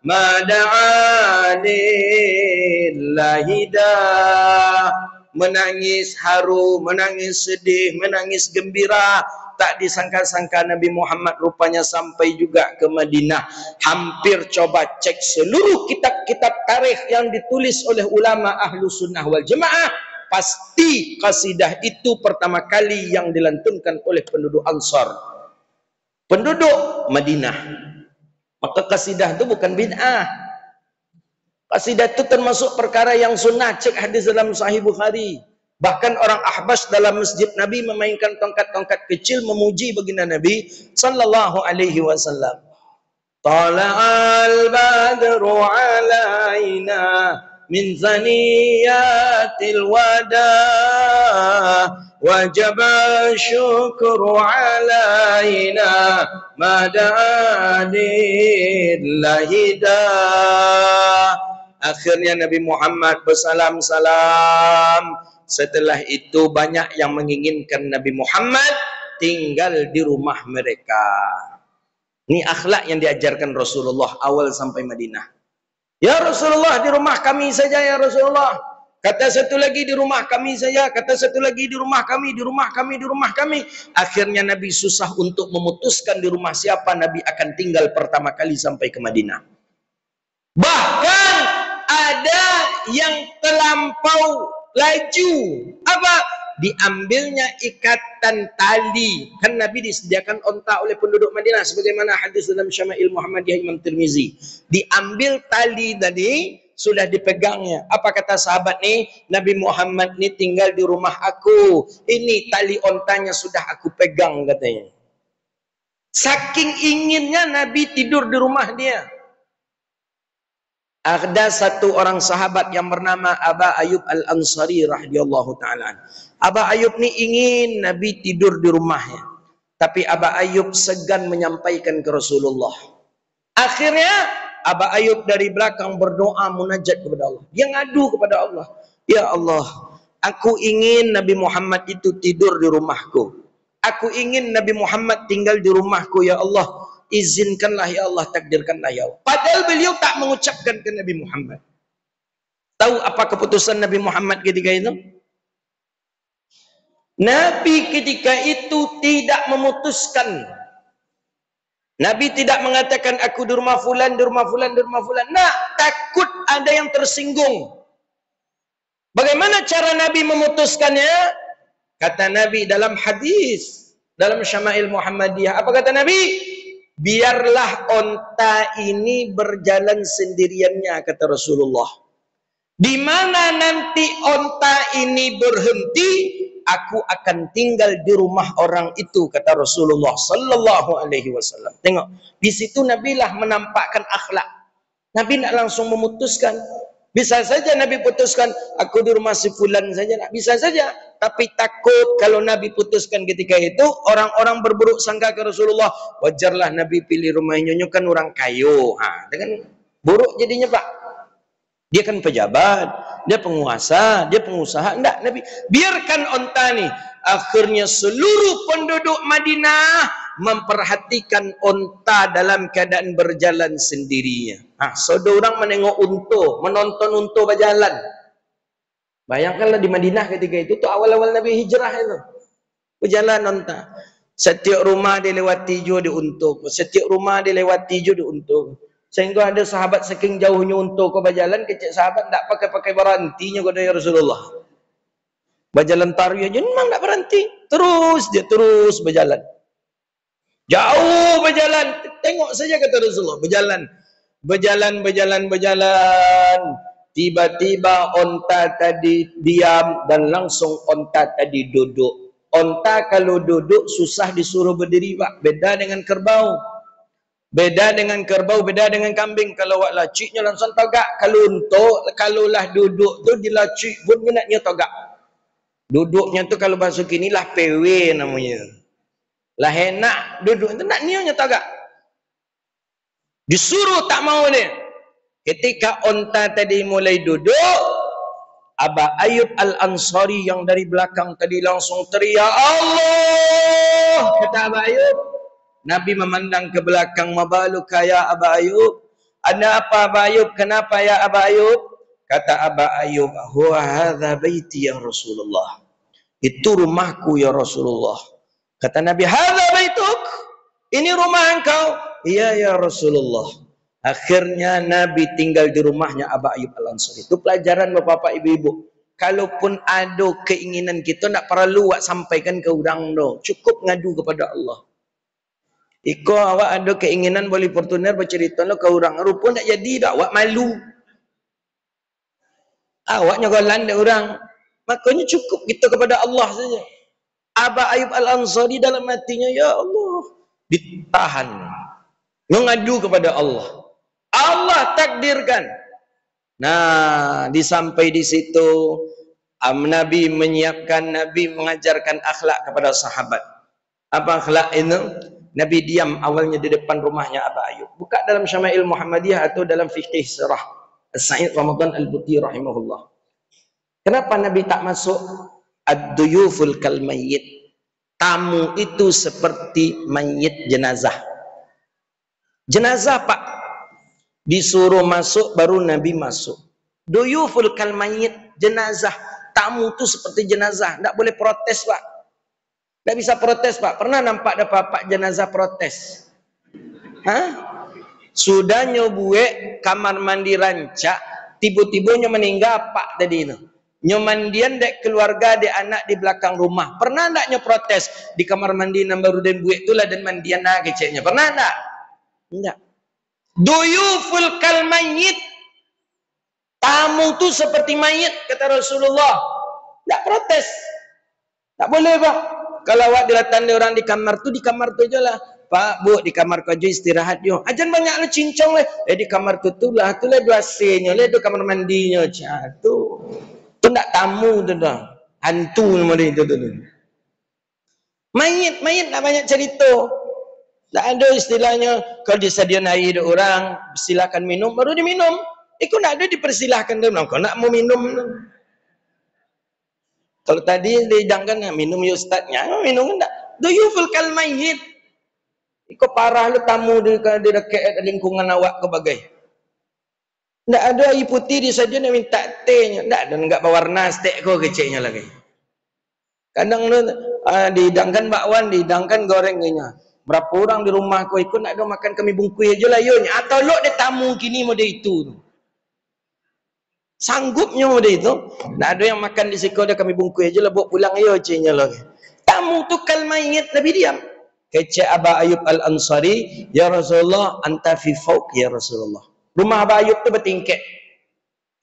ma da'a lillahi da. Menangis haru, menangis sedih, menangis gembira. Tak disangka-sangka Nabi Muhammad rupanya sampai juga ke Madinah. Hampir coba cek seluruh kitab-kitab tarikh yang ditulis oleh ulama ahlu sunnah wal jamaah, pasti qasidah itu pertama kali yang dilantunkan oleh penduduk Ansar, penduduk Madinah. Maka qasidah itu bukan bid'ah. Qasidah itu termasuk perkara yang sunnah. Cek hadis dalam Sahih Bukhari. Bahkan orang Ahbas dalam masjid Nabi memainkan tongkat-tongkat kecil memuji baginda Nabi sallallahu alaihi wasallam. Tala'al badru alaina min zaniyatil wada wajaba syukru alaina ma da'a lillahi da. Akhirnya Nabi Muhammad bersalam-salam. Setelah itu banyak yang menginginkan Nabi Muhammad tinggal di rumah mereka. Ini akhlak yang diajarkan Rasulullah awal sampai Madinah. Ya Rasulullah, di rumah kami saja ya Rasulullah. Kata satu lagi, di rumah kami saja. Kata satu lagi, di rumah kami, di rumah kami, di rumah kami. Akhirnya Nabi susah untuk memutuskan di rumah siapa Nabi akan tinggal pertama kali sampai ke Madinah. Bahkan ada yang terlampau laju. Apa? Diambilnya ikatan tali. Kan Nabi disediakan onta oleh penduduk Madinah. Sebagaimana hadis dalam Syama'il Muhammadiyah Imam Tirmizi. Diambil tali tadi, sudah dipegangnya. Apa kata sahabat ni? Nabi Muhammad ni tinggal di rumah aku. Ini tali ontanya sudah aku pegang katanya. Saking inginnya Nabi tidur di rumah dia. Ada satu orang sahabat yang bernama Aba Ayyub Al-Ansari radhiyallahu ta'ala. Aba Ayyub ni ingin Nabi tidur di rumahnya. Tapi Aba Ayyub segan menyampaikan ke Rasulullah. Akhirnya Aba Ayyub dari belakang berdoa munajat kepada Allah. Dia ngadu kepada Allah. Ya Allah, aku ingin Nabi Muhammad itu tidur di rumahku. Aku ingin Nabi Muhammad tinggal di rumahku ya Allah. Izinkanlah ya Allah, takdirkanlah ya Allah. Padahal beliau tak mengucapkan ke Nabi Muhammad. Tahu apa keputusan Nabi Muhammad ketika itu? Nabi ketika itu tidak memutuskan. Nabi tidak mengatakan aku di rumah fulan, di rumah fulan, di rumah fulan. Nah, takut ada yang tersinggung. Bagaimana cara Nabi memutuskannya? Kata Nabi dalam hadis, dalam Syama'il Muhammadiyah. Apa kata Nabi? Biarlah onta ini berjalan sendiriannya, kata Rasulullah. Di mana nanti onta ini berhenti, aku akan tinggal di rumah orang itu, kata Rasulullah sallallahu alaihi wasallam. Tengok, di situ Nabi lah menampakkan akhlak. Nabi tidak langsung memutuskan. Bisa saja Nabi putuskan, aku di rumah si fulan saja. Bisa saja. Tapi takut kalau Nabi putuskan ketika itu, orang-orang berburuk sangka ke Rasulullah. Wajarlah Nabi pilih rumah nyonya kan orang kayu. Dengan buruk jadinya Pak. Dia kan pejabat, dia penguasa, dia pengusaha. Enggak, Nabi. Biarkan onta nih. Akhirnya seluruh penduduk Madinah memperhatikan onta dalam keadaan berjalan sendirinya. Saudara orang menengok unta, menonton unta berjalan. Bayangkanlah di Madinah ketika itu, tuh awal-awal Nabi hijrah itu. Berjalan onta. Setiap rumah dilewati juga di unta. Setiap rumah dilewati juga di unta. Sehingga ada sahabat saking jauhnya unta kau berjalan, kecil sahabat tak pakai berhentinya kepada ya Rasulullah. Berjalan taruh aja memang tak berhenti. Terus dia terus berjalan. Jauh berjalan. Tengok saja kata Rasulullah. Berjalan. Tiba-tiba onta tadi diam dan langsung onta tadi duduk. Onta kalau duduk susah disuruh berdiri Pak. Beda dengan kerbau. Beda dengan kambing. Kalau wak laciknya langsung tagak. Kalau untuk, kalaulah duduk tu dilacik pun minatnya tagak. Duduknya tu kalau bahasa kini lah PW namanya. Lah enak duduk tu nak niatnya tagak. Disuruh tak mau dia. Ketika onta tadi mulai duduk, Aba Ayyub Al-Ansari yang dari belakang tadi langsung teriak Allah. Kata Aba Ayyub. Nabi memandang ke belakang, mabaluka ya Aba Ayyub. Ada apa Aba Ayyub? Kenapa ya Aba Ayyub? Kata Aba Ayyub, huwa hadza baiti ya Rasulullah. Itu rumahku ya Rasulullah. Kata Nabi, hadza baituk? Ini rumah engkau? Iya ya Rasulullah. Akhirnya Nabi tinggal di rumahnya Aba Ayyub Al-Ansari. Itu pelajaran Bapak Ibu-ibu. Kalaupun ada keinginan kita, tak perlu awak sampaikan ke orang no. Cukup ngadu kepada Allah. Iko awak ada keinginan boleh Fortuner bercerita no ke orang. Rupa tak jadi tak, awak malu. Awak nyogolan dia orang. Makanya cukup kita kepada Allah saja. Aba Ayyub Al-Ansari dalam hatinya, ya Allah, ditahan. Mengadu kepada Allah. Allah takdirkan. Nah, disampai di situ Nabi menyiapkan, Nabi mengajarkan akhlak kepada sahabat. Apa akhlak itu? Nabi diam awalnya di depan rumahnya Aba Ayyub. Buka dalam Syama'il Muhammadiyah atau dalam fikih sirah. As-Sa'id Ramadan Al-Buti rahimahullah. Kenapa Nabi tak masuk? Ad-duyuful kal mayyit. Tamu itu seperti mayit jenazah. Jenazah Pak. Disuruh masuk baru Nabi masuk. Duyuful kal mayyit, jenazah. Tamu itu seperti jenazah. Tak boleh protes Pak. Tak bisa protes Pak. Pernah nampak ada Pak jenazah protes? Sudah nyobuek kamar mandi rancak, tiba-tibanya meninggal Pak tadi itu. Nyomandian dek keluarga dek anak di belakang rumah. Pernah tak nyoprotes di kamar mandi yang baru dan buek itulah dan mandian nak keceknya? Pernah tak? Enggak. Duyuful kal mayyit. Tamu tu seperti mayit kata Rasulullah. Tak protes. Tak boleh Pak. Kalau awak dilatih orang di kamar tu aja lah. Pak, Bu, di kamar kau aja istirahat yo. Ajan banyak lu cincong le. Di kamar tu lah 2 AC-nya le, 2 kamar mandinya. Tu. Tu nak tamu tu dah. Hantu nama dia tu. Mayit tak banyak cerita. Tak ada istilahnya kalau disediakan air orang, silakan minum baru diminum. Ikut nak ada dipersilahkan dia. Kau nak mau minum. Kalau tadi dihidangkan minum ya ustaznya, minum enggak. Duyuful kal mayyit. Ikut parah lu tamu di dekat lingkungan awak ke bagai. Tak ada air putih di saja nak minta tehnya. Tak dan enggak berwarna stek kau keceknya lagi. Kadang lu dihidangkan bakwan, dihidangkan gorengnya. Berapa orang di rumah kau ikut nak ada makan kami bungkus aja lah yonya. Atau lu ada tamu kini model itu. Sanggupnya model itu. Tak ada yang makan di situ ada kami bungkus aja lah bawa pulang ayo ceknya lagi. Tamu tu kal mayit Nabi diam. Kecek Aba Ayyub Al-Ansari, ya Rasulullah, anta fi fawq ya Rasulullah. Rumah Aba Ayyub tu bertingkat.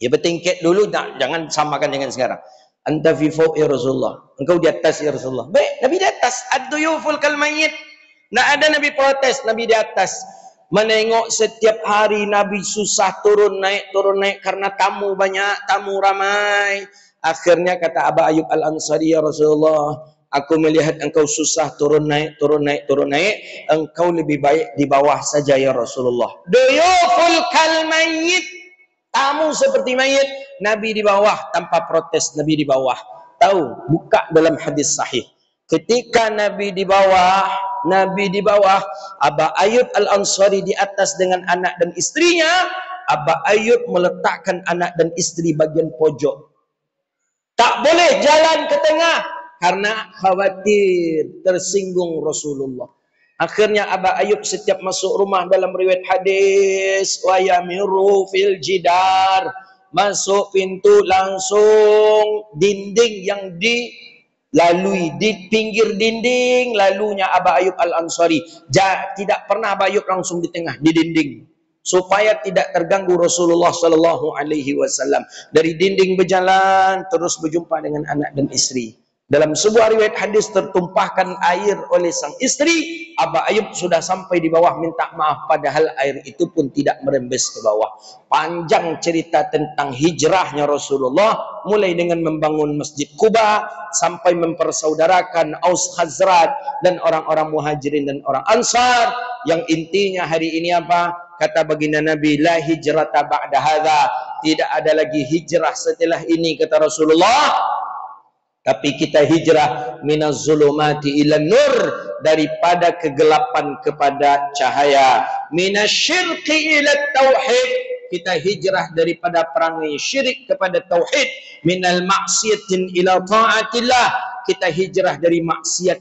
Ya bertingkat dulu, jangan samakan dengan sekarang. Anta fi fawq ya Rasulullah. Engkau di atas ya Rasulullah. Baik, Nabi di atas. Ad-duyuful kal mayyit. Tak ada Nabi protes, Nabi di atas. Menengok setiap hari Nabi susah turun naik karena tamu banyak, tamu ramai. Akhirnya kata Aba Ayyub Al-Ansari, ya Rasulullah, aku melihat engkau susah turun naik. Engkau lebih baik di bawah saja ya Rasulullah. Duyuful kal mayyit, tamu seperti mayit. Nabi di bawah tanpa protes, Nabi di bawah. Tahu, buka dalam hadis sahih. Ketika Nabi di bawah, Aba Ayyub Al-Ansari di atas dengan anak dan istrinya. Aba Ayyub meletakkan anak dan istri bagian pojok. Tak boleh jalan ke tengah karena khawatir tersinggung Rasulullah. Akhirnya Aba Ayyub setiap masuk rumah dalam riwayat hadis, wa yamiru fil jidar, masuk pintu langsung dinding yang dilalui, di pinggir dinding lalunya Aba Ayyub Al-Ansari. Tidak pernah Aba Ayyub langsung di tengah, di dinding, supaya tidak terganggu Rasulullah sallallahu alaihi wasallam. Dari dinding berjalan terus berjumpa dengan anak dan istri. Dalam sebuah riwayat hadis tertumpahkan air oleh sang istri. Aba Ayyub sudah sampai di bawah minta maaf, padahal air itu pun tidak merembes ke bawah. Panjang cerita tentang hijrahnya Rasulullah, mulai dengan membangun Masjid Quba sampai mempersaudarakan Aus Khazraj dan orang-orang Muhajirin dan orang Ansar. Yang intinya hari ini apa? Kata baginda Nabi, la hijrata ba'da hadza, tidak ada lagi hijrah setelah ini, kata Rasulullah. Tapi kita hijrah minaz zulumati ilan nur, daripada kegelapan kepada cahaya. Minasyirki ila tauhid, kita hijrah daripada perangai syirik kepada tauhid. Minal maksiatin ila ta'atillah, kita hijrah dari maksiat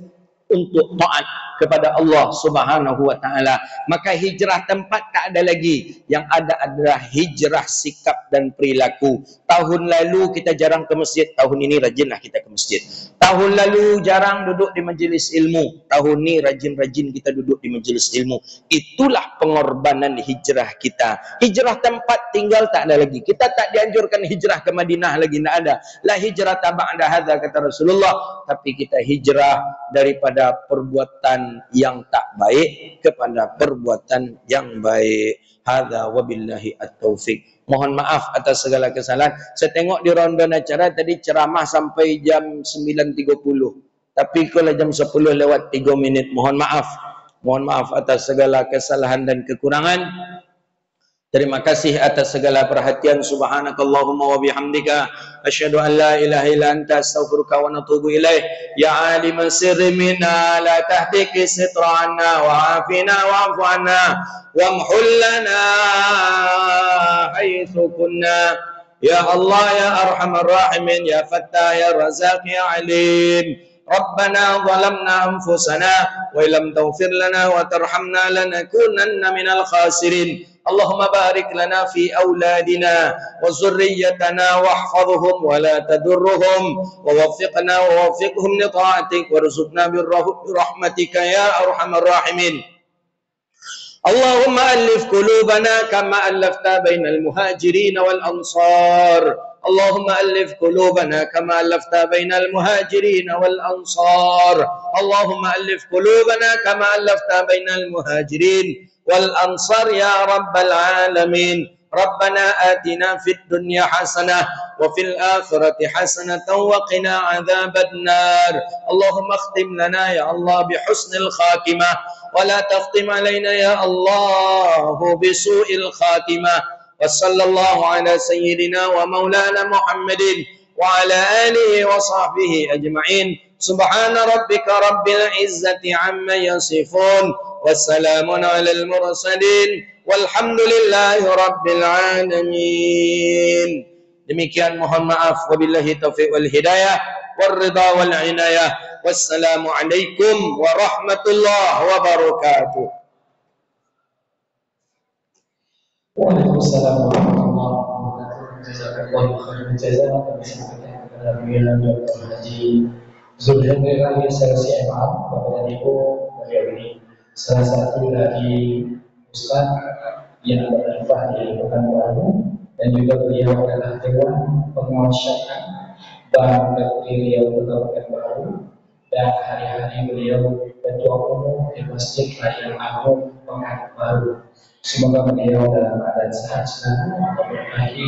untuk taat kepada Allah Subhanahu wa taala. Maka hijrah tempat tak ada lagi, yang ada adalah hijrah sikap dan perilaku. Tahun lalu kita jarang ke masjid, tahun ini rajinlah kita ke masjid. Tahun lalu jarang duduk di majelis ilmu, tahun ini rajin-rajin kita duduk di majelis ilmu. Itulah pengorbanan hijrah kita. Hijrah tempat tinggal tak ada lagi. Kita tak dianjurkan hijrah ke Madinah lagi, tak ada. La hijrata ba'da hadza, kata Rasulullah. Tapi kita hijrah daripada perbuatan yang tak baik kepada perbuatan yang baik. Hadza wabillahi at-taufiq. Mohon maaf atas segala kesalahan. Saya tengok di rundown acara tadi ceramah sampai jam 9.30. Tapi kalau jam 10 lewat 3 minit. Mohon maaf. Mohon maaf atas segala kesalahan dan kekurangan. Terima kasih atas segala perhatian. Subhanakallahumma wa bihamdika asyhadu an la ilaha illa anta astaghfiruka wa natubu ilaih. Ya aliman sirri minna la tahdiki sitrana wa afina wa'fu anna wamhul lana haitsu kunna. Ya Allah ya arhamar rahimin, ya Fattah ya Razzaq ya Alim. Rabbana zalamna anfusana wa illam taghfir lana wa tarhamna lanakunanna minal khasirin. Allahumma barik lana fi auladina wa zurriyyatana wahfadhhum wa la tadurruhum wa waffiqna wa waffiqhum li ta'atik warzuqna birrahmatika ya arhamar rahimin. Allahumma alif qulubana kama allafta bainal muhajirin wal ansar. اللهم ألف قلوبنا كما ألفت بين المهاجرين والأنصار. اللهم ألف قلوبنا كما ألفت بين المهاجرين والأنصار يا رب العالمين. ربنا آتنا في الدنيا حسنة وفي الآخرة حسنة وقنا عذاب النار. اللهم اختم لنا يا الله بحسن الخاتمة ولا تختم علينا يا الله بسوء الخاتمة. وصلى الله على سيدنا ومولانا محمد وعلى آله وصحبه أجمعين. سبحان ربك رب العزة عما يصفون والسلام على المرسلين والحمد لله رب العالمين. Demikian, mohon maaf, wabillahi taufiq wal hidayah wal ridha wal inayah. Wassalamu alaikum warahmatullahi wabarakatuh. Waalaikumsalam warahmatullahi wabarakatuh. Jazakallahu khairan jazaa kami sampaikan kepada beliau Dr. Haji Zulhengri Rani Selsi MA. Bapak dan Ibu, beliau ini salah satu dari ustaz yang bermanfaat di Pekanbaru, dan juga beliau adalah Dewan Pengawas Syariah Bank Riau Kota Pekanbaru. dan hari-hari beliau ketua umum di Masjid Raya Agung Pekanbaru. Semoga beliau dalam keadaan sehat selalu, memberkahi